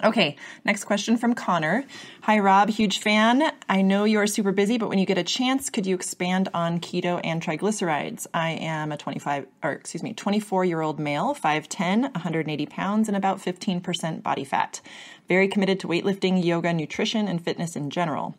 Okay, next question from Conor. Hi, Rob, huge fan. I know you're super busy, but when you get a chance, could you expand on keto and triglycerides? I am a 24-year-old male, 5'10", 180 pounds, and about 15% body fat. Very committed to weightlifting, yoga, nutrition, and fitness in general.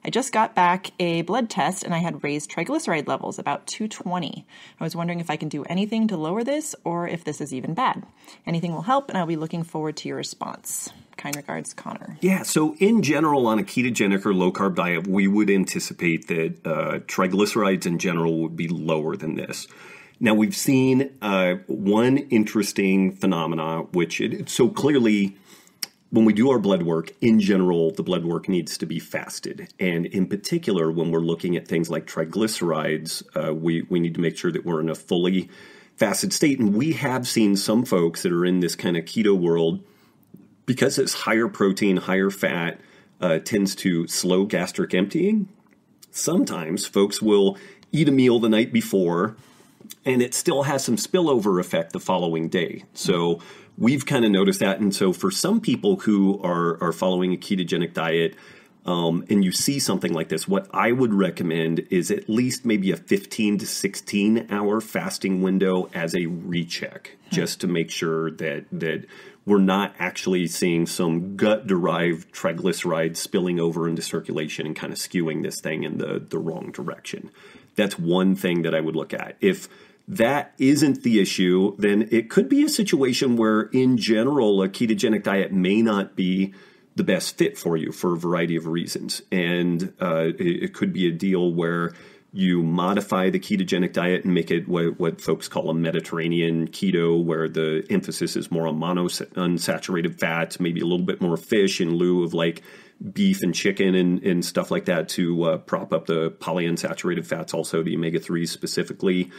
I just got back a blood test and I had raised triglyceride levels, about 220. I was wondering if I can do anything to lower this or if this is even bad. Anything will help, and I'll be looking forward to your response. Kind regards, Conor. Yeah, so in general, on a ketogenic or low-carb diet, we would anticipate that triglycerides in general would be lower than this. Now, we've seen one interesting phenomena, so clearly, when we do our blood work, in general, the blood work needs to be fasted. And in particular, when we're looking at things like triglycerides, we need to make sure that we're in a fully fasted state. And we have seen some folks that are in this kind of keto world, because it's higher protein, higher fat, tends to slow gastric emptying. Sometimes folks will eat a meal the night before, and it still has some spillover effect the following day. So we've kind of noticed that. And so for some people who are following a ketogenic diet, and you see something like this, what I would recommend is at least maybe a 15 to 16 hour fasting window as a recheck, just to make sure that we're not actually seeing some gut-derived triglycerides spilling over into circulation and kind of skewing this thing in the wrong direction. That's one thing that I would look at. If that isn't the issue, then it could be a situation where, in general, a ketogenic diet may not be the best fit for you for a variety of reasons. And it could be a deal where you modify the ketogenic diet and make it what folks call a Mediterranean keto, where the emphasis is more on monounsaturated fats, maybe a little bit more fish in lieu of like beef and chicken and stuff like that to prop up the polyunsaturated fats, also the omega-3s specifically.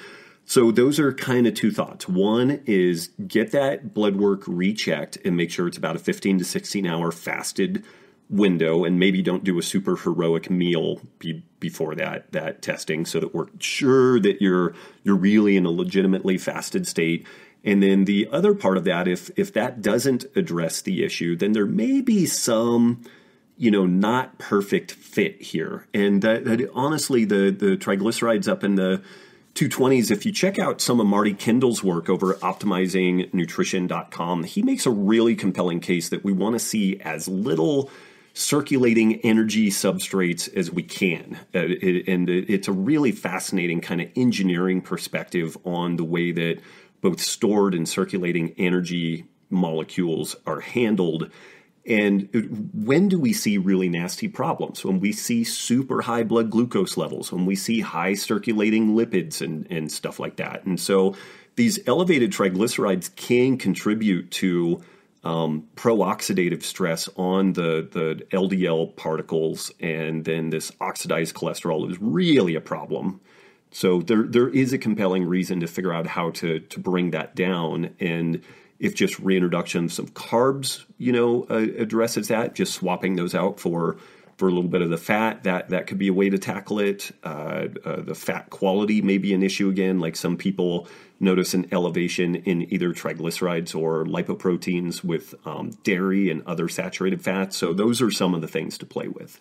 So those are kind of two thoughts. One is get that blood work rechecked and make sure it's about a 15 to 16 hour fasted window, and maybe don't do a super heroic meal before that testing, so that we're sure that you're really in a legitimately fasted state. And then the other part of that, if that doesn't address the issue, then there may be some not perfect fit here. And that honestly, the triglycerides up in the 220s, if you check out some of Marty Kendall's work over at optimizingnutrition.com, he makes a really compelling case that we want to see as little circulating energy substrates as we can. And it's a really fascinating kind of engineering perspective on the way that both stored and circulating energy molecules are handled. And when do we see really nasty problems? When we see super high blood glucose levels, when we see high circulating lipids and stuff like that. And so these elevated triglycerides can contribute to pro-oxidative stress on the LDL particles, and then this oxidized cholesterol is really a problem. So there is a compelling reason to figure out how to bring that down. And if just reintroduction of some carbs, addresses that, just swapping those out for a little bit of the fat, that could be a way to tackle it. The fat quality may be an issue again. Like some people notice an elevation in either triglycerides or lipoproteins with dairy and other saturated fats. So those are some of the things to play with.